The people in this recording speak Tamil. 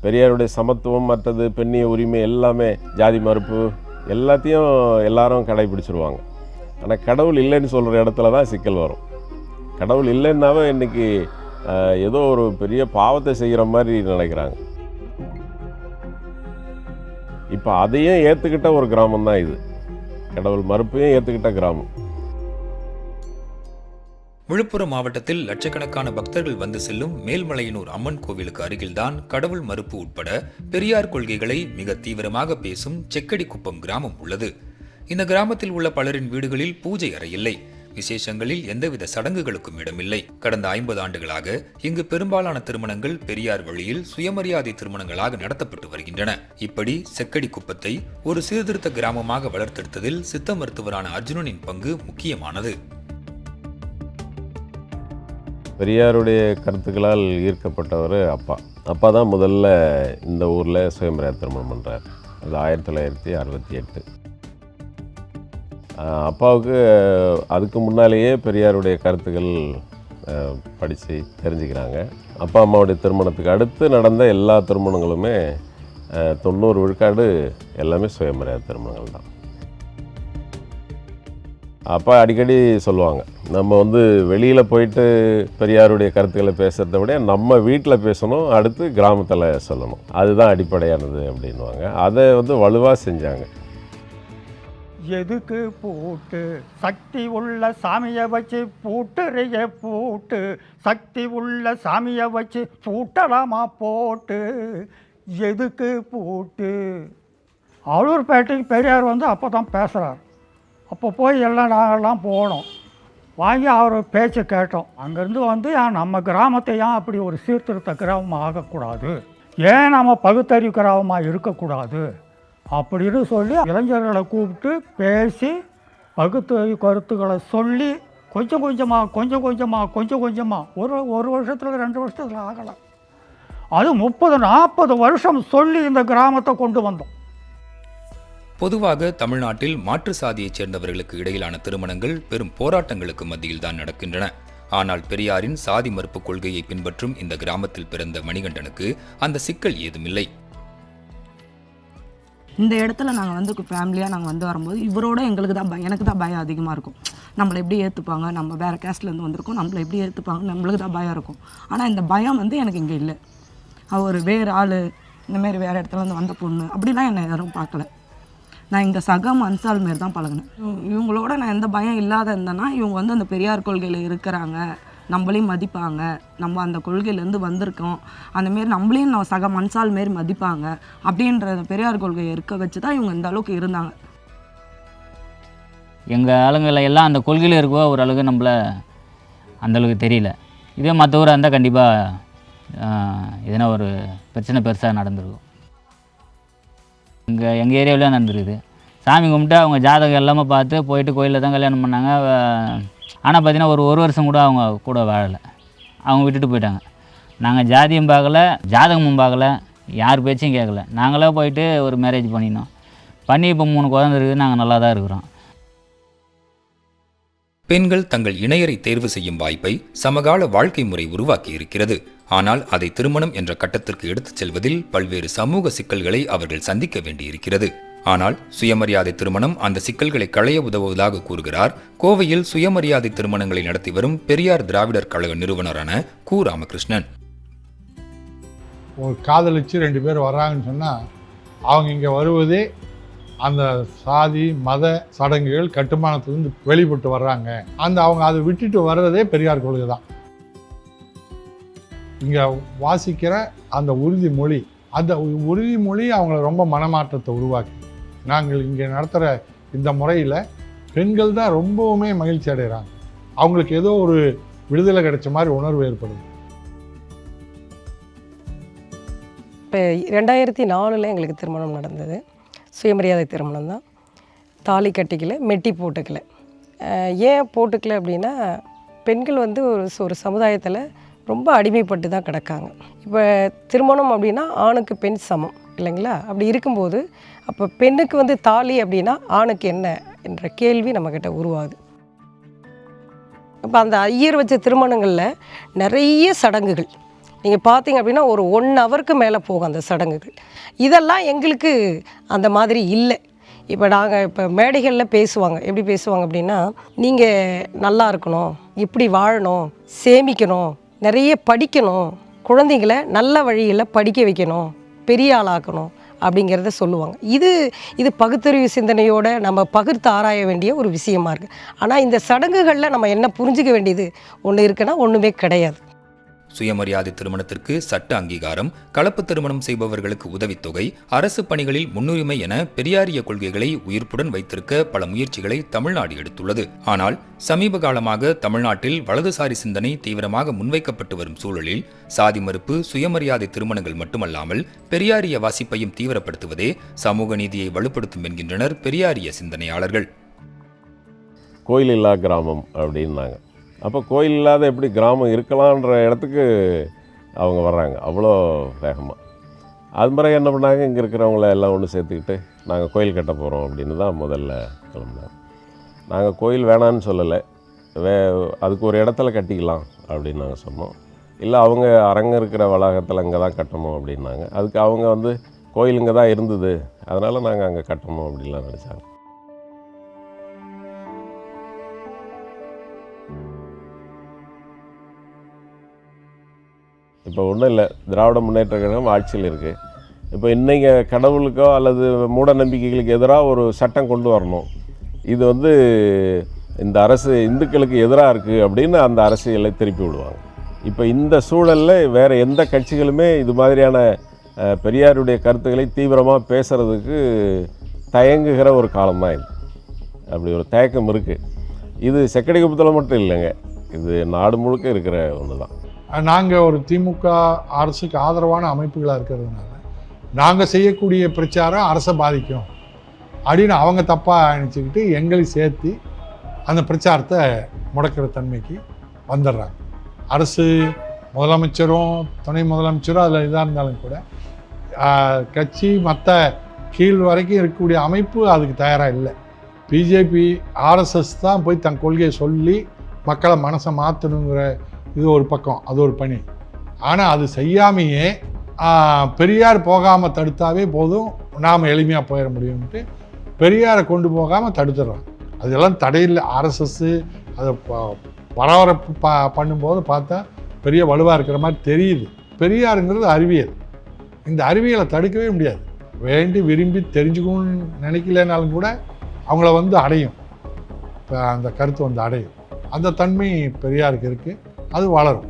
பெரியாருடைய சமத்துவம், மற்றது பெண்ணிய உரிமை எல்லாமே, ஜாதி மறுப்பு எல்லாத்தையும் எல்லாரும் கடைபிடிச்சிருவாங்க. ஆனால் கடவுள் இல்லைன்னு சொல்கிற இடத்துல தான் சிக்கல் வரும். கடவுள் இல்லைன்னாவே இன்றைக்கி ஏதோ ஒரு பெரிய பாவத்தை செய்கிற மாதிரி நினைக்கிறாங்க. இப்போ அதையும் ஏற்றுக்கிட்ட ஒரு கிராமம் தான் இது. கடவுள் மறுப்பையும் ஏற்றுக்கிட்ட கிராமம். விழுப்புரம் மாவட்டத்தில் லட்சக்கணக்கான பக்தர்கள் வந்து செல்லும் மேல்மலையனூர் அம்மன் கோவிலுக்கு அருகில்தான் கடவுள் மறுப்பு உட்பட பெரியார் கொள்கைகளை மிக தீவிரமாக பேசும் செக்கடிக்குப்பம் கிராமம் உள்ளது. இந்த கிராமத்தில் உள்ள பலரின் வீடுகளில் பூஜை அறை இல்லை. விசேஷங்களில் எந்தவித சடங்குகளுக்கும் இடமில்லை. கடந்த 50 ஆண்டுகளாக இங்கு பெரும்பாலான திருமணங்கள் பெரியார் வழியில் சுயமரியாதை திருமணங்களாக நடத்தப்பட்டு வருகின்றன. இப்படி செக்கடிக்குப்பத்தை ஒரு சீர்திருத்த கிராமமாக வளர்த்தெடுத்ததில் சித்த மருத்துவரான அர்ஜுனனின் பங்கு முக்கியமானது. பெரியாருடைய கருத்துக்களால் ஈர்க்கப்பட்டவர் அப்பா தான் முதல்ல இந்த ஊரில் சுயமரியாதை திருமணம் பண்ணுறார். அது 1968. அப்பாவுக்கு அதுக்கு முன்னாலேயே பெரியாருடைய கருத்துக்கள் படித்து தெரிஞ்சுக்கிறாங்க. அப்பா அம்மாவுடைய திருமணத்துக்கு அடுத்து நடந்த எல்லா திருமணங்களுமே 90 விழுக்காடு எல்லாமே சுயமரியாதை திருமணங்கள் தான். அப்பா அடிக்கடி சொல்லுவாங்க, நம்ம வெளியில் போயிட்டு பெரியாருடைய கருத்துக்களை பேசுகிறத விட நம்ம வீட்டில் பேசணும், அடுத்து கிராமத்தில் சொல்லணும், அதுதான் அடிப்படையானது அப்படின்வாங்க. அதை வலுவாக செஞ்சாங்க. எதுக்கு பூட்டு, சக்தி உள்ள சாமியை வச்சு பூட்டுறைய பூட்டு, சக்தி உள்ள சாமியை வச்சு பூட்டலாமா போட்டு, எதுக்கு பூட்டு. ஆளூர்பேட்டைக்கு பெரியார் அப்போ தான் பேசுகிறார். அப்போ போய் எல்லாம் நாங்கள்லாம் போனோம், வாங்கி அவர் பேச்சு கேட்டோம். அங்கேருந்து நம்ம கிராமத்தை ஏன் அப்படி ஒரு சீர்திருத்த கிராமமாக ஆகக்கூடாது, ஏன் நம்ம பகுத்தறிவு கிராமமாக இருக்கக்கூடாது அப்படின்னு சொல்லி இளைஞர்களை கூப்பிட்டு பேசி பகுத்தறிவு கருத்துக்களை சொல்லி கொஞ்சம் கொஞ்சமாக ஒரு வருஷத்தில் 2 வருஷத்தில் ஆகலாம். அது 30-40 வருஷம் சொல்லி இந்த கிராமத்தை கொண்டு வந்தோம். பொதுவாக தமிழ்நாட்டில் மாற்று சாதியைச் சேர்ந்தவர்களுக்கு இடையிலான திருமணங்கள் பெரும் போராட்டங்களுக்கு மத்தியில் தான் நடக்கின்றன. ஆனால் பெரியாரின் சாதி மறுப்பு கொள்கையை பின்பற்றும் இந்த கிராமத்தில் பிறந்த மணிகண்டனுக்கு அந்த சிக்கல் ஏதுமில்லை. இந்த இடத்துல நாங்கள் ஃபேமிலியாக நாங்கள் வரும்போது இவரோட எனக்கு தான் பயம் அதிகமாக இருக்கும். நம்மளை எப்படி ஏற்றுப்பாங்க, நம்ம வேறு கேஸ்ட்லேருந்து வந்திருக்கோம், நம்மளை எப்படி ஏற்றுப்பாங்க, நம்மளுக்கு தான் பயம் இருக்கும். ஆனால் இந்த பயம் எனக்கு இங்கே இல்லை. அவர் வேறு ஆள், இந்தமாரி வேறு இடத்துலேருந்து வந்த பொண்ணு அப்படிலாம் என்னை யாரும் பார்க்கல. நான் இங்கே சக மன்சால் மாரி தான் பழகினேன். இவங்களோட நான் எந்த பயம் இல்லாத இருந்தேன்னா இவங்க அந்த பெரியார் கொள்கையில் இருக்கிறாங்க, நம்மளையும் மதிப்பாங்க, நம்ம அந்த கொள்கையிலேருந்து வந்திருக்கோம், அந்தமாரி நம்மளையும் நம்ம சக மன்சால் மாரி மதிப்பாங்க அப்படின்ற பெரியார் கொள்கையை இருக்க வச்சு தான் இவங்க இந்த அளவுக்கு இருந்தாங்க. எங்கள் ஆளுங்களை எல்லாம் அந்த கொள்கையில் இருக்கோ ஓரளவுக்கு நம்மளை அந்தளவுக்கு தெரியல. இதே மற்ற ஊராக இருந்தால் கண்டிப்பாக எதனா ஒரு பிரச்சனை பெருசாக நடந்துருக்கும். எங்கள் ஏரியாவிலே நடந்துருக்குது. சாமி கும்பிட்டு அவங்க ஜாதகம் எல்லாமே பார்த்து போயிட்டு கோயிலில் தான் கல்யாணம் பண்ணாங்க. ஆனால் பார்த்தீங்கன்னா ஒரு வருஷம் கூட அவங்க கூட வாழலை, அவங்க விட்டுட்டு போயிட்டாங்க. நாங்கள் ஜாதியும் பார்க்கல, ஜாதகமும் பார்க்கல, யார் பேச்சையும் கேட்கல. நாங்களே போயிட்டு ஒரு மேரேஜ் பண்ணினோம். பண்ணி இப்போ 3 குழந்தை இருக்குது. நாங்கள் நல்லா தான் இருக்கிறோம். பெண்கள் தங்கள் இணையரை தேர்வு செய்யும் வாய்ப்பை சமகால வாழ்க்கை முறை உருவாக்கி இருக்கிறது. ஆனால் அதை திருமணம் என்ற கட்டத்திற்கு எடுத்துச் செல்வதில் பல்வேறு சமூக சிக்கல்களை அவர்கள் சந்திக்க வேண்டியிருக்கிறது. ஆனால் சுயமரியாதை திருமணம் அந்த சிக்கல்களை களைய உதவுவதாக கூறுகிறார் கோவையில் சுயமரியாதை திருமணங்களை நடத்தி வரும் பெரியார் திராவிடர் கழக நிறுவனரான கு. ராமகிருஷ்ணன். ஒரு காதலிச்சு 2 பேர் வர்றாங்கன்னு சொன்னால் அவங்க இங்கே வருவதே அந்த சாதி மத சடங்குகள் கட்டுமானத்திலிருந்து வெளிப்பட்டு வர்றாங்க. அவங்க அதை விட்டுட்டு வர்றதே பெரியார் கொள்கை தான். இங்கே வாசிக்கிற அந்த உறுதிமொழி அவங்கள ரொம்ப மனமாற்றத்தை உருவாக்கி, நாங்கள் இங்கே நடத்துகிற இந்த முறையில் பெண்கள் தான் ரொம்பவுமே மகிழ்ச்சி அடைகிறாங்க. அவங்களுக்கு ஏதோ ஒரு விடுதலை கிடைச்ச மாதிரி உணர்வு ஏற்படுது. இப்போ 2004 எங்களுக்கு திருமணம் நடந்தது. சுயமரியாதை திருமணம் தான். தாலி கட்டிக்கல, மெட்டி போட்டுக்கல. ஏன் போட்டுக்கல அப்படின்னா, பெண்கள் ஒரு சமுதாயத்தில் ரொம்ப அடிமைப்பட்டு தான் கிடக்காங்க. இப்போ திருமணம் அப்படின்னா ஆணுக்கு பெண் சமம் இல்லைங்களா? அப்படி இருக்கும்போது அப்போ பெண்ணுக்கு தாலி அப்படின்னா ஆணுக்கு என்ன என்ற கேள்வி நம்மக்கிட்ட உருவாகுது. இப்போ அந்த ஐயர் வச்ச திருமணங்களில் நிறைய சடங்குகள் நீங்கள் பார்த்தீங்க அப்படின்னா ஒரு 1 ஹவருக்கு மேலே போகும் அந்த சடங்குகள். இதெல்லாம் எங்களுக்கு அந்த மாதிரி இல்லை. இப்போ நாங்கள் இப்போ மேடைகளில் பேசுவாங்க, எப்படி பேசுவாங்க அப்படின்னா, நீங்கள் நல்லா இருக்கணும், இப்படி வாழணும், சேமிக்கணும், நிறைய படிக்கணும், குழந்தைங்களை நல்ல வழியில் படிக்க வைக்கணும், பெரிய ஆளாக்கணும் அப்படிங்கிறத சொல்லுவாங்க. இது பகுத்தறிவு சிந்தனையோடு நம்ம பகிர்ந்து ஆராய வேண்டிய ஒரு விஷயமா இருக்குது. ஆனால் இந்த சடங்குகளில் நம்ம என்ன புரிஞ்சுக்க வேண்டியது ஒன்று இருக்குன்னா ஒன்றுமே கிடையாது. சுயமரியாதை திருமணத்திற்கு சட்ட அங்கீகாரம், கலப்பு திருமணம் செய்பவர்களுக்கு உதவித்தொகை, அரசு பணிகளில் முன்னுரிமை என பெரியாரிய கொள்கைகளை உயிர்ப்புடன் வைத்திருக்க பல முயற்சிகளை தமிழ்நாடு எடுத்துள்ளது. ஆனால் சமீப காலமாக தமிழ்நாட்டில் வலதுசாரி சிந்தனை தீவிரமாக முன்வைக்கப்பட்டு வரும் சூழலில் சாதி மறுப்பு, சுயமரியாதை திருமணங்கள் மட்டுமல்லாமல் பெரியாரிய வாசிப்பையும் தீவிரப்படுத்துவதே சமூக நீதியை வலுப்படுத்தும் என்கின்றனர் பெரியாரிய சிந்தனையாளர்கள். கோயில் இல்லா கிராமம் அப்படின்னாங்க. அப்போ கோயில் இல்லாத எப்படி கிராமம் இருக்கலான்ற இடத்துக்கு அவங்க வர்றாங்க அவ்வளோ வேகமாக. அது பிறகு என்ன பண்ணாங்க, இங்கே இருக்கிறவங்கள எல்லாம் ஒன்று சேர்த்துக்கிட்டு நாங்கள் கோயில் கட்ட போகிறோம் அப்படின்னு தான் முதல்ல கிளம்புனாங்க. நாங்கள் கோயில் வேணான்னு சொல்லலை, அதுக்கு ஒரு இடத்துல கட்டிக்கலாம் அப்படின்னு நாங்கள் சொன்னோம். இல்லை அவங்க அரங்கம் இருக்கிற வளாகத்தில் அங்கே தான் கட்டணும் அப்படின்னாங்க. அதுக்கு அவங்க வந்து கோயில் இங்கே தான் இருந்தது, அதனால் நாங்கள் அங்கே கட்டணும் அப்படின்லாம் நினச்சாங்க. இப்போ ஒன்றும் இல்லை, திராவிட முன்னேற்ற கழகம் ஆட்சியில் இருக்குது. இப்போ இன்றைக்கி கடவுளுக்கோ அல்லது மூட நம்பிக்கைகளுக்கு எதிராக ஒரு சட்டம் கொண்டு வரணும், இது வந்து இந்த அரசு இந்துக்களுக்கு எதிராக இருக்குது அப்படின்னு அந்த அரசியலை திருப்பி விடுவாங்க. இப்போ இந்த சூழலில் வேறு எந்த கட்சிகளுமே இது மாதிரியான பெரியாருடைய கருத்துக்களை தீவிரமாக பேசுகிறதுக்கு தயங்குகிற ஒரு காலம்தான் இது. அப்படி ஒரு தயக்கம் இருக்குது. இது செக்கடிக்குப்பத்தில் மட்டும் இல்லைங்க, இது நாடு முழுக்க இருக்கிற ஒன்று தான். நாங்கள் ஒரு திமுக அரசுக்கு ஆதரவான அமைப்புகளாக இருக்கிறதுனால நாங்கள் செய்யக்கூடிய பிரச்சாரம் அரசை பாதிக்கும் அப்படின்னு அவங்க தப்பாக நினச்சிக்கிட்டு எங்களை சேர்த்து அந்த பிரச்சாரத்தை முடக்கிற தன்மைக்கு வந்துடுறாங்க. அரசு முதலமைச்சரும் துணை முதலமைச்சரும் அதில் இதாக இருந்தாலும் கூட கட்சி மற்ற கீழ் வரைக்கும் இருக்கக்கூடிய அமைப்பு அதுக்கு தயாராக இல்லை. பிஜேபி ஆர்எஸ்எஸ் தான் போய் தன் கொள்கையை சொல்லி மக்களை மனசை மாற்றணுங்கிற இது ஒரு பக்கம், அது ஒரு பணி. ஆனால் அது செய்யாமையே பெரியார் போகாமல் தடுத்தாவே போதும், நாம் எளிமையாக போயிட முடியும்ட்டு பெரியாரை கொண்டு போகாமல் தடுத்துடுறாங்க. அதெல்லாம் தடையில் ஆர்எஸ்எஸ்ஸு அதை பரபரப்பு பண்ணும்போது பார்த்தா பெரிய வலுவாக இருக்கிற மாதிரி தெரியுது. பெரியாருங்கிறது அறிவியல், இந்த அறிவியலை தடுக்கவே முடியாது. வேண்டி விரும்பி தெரிஞ்சுக்கணும்னு நினைக்கலனாலும் கூட அவங்கள வந்து அடையும், இப்போ அந்த கருத்து வந்து அடையும். அந்த தன்மை பெரியாருக்கு இருக்குது, அது வளரும்.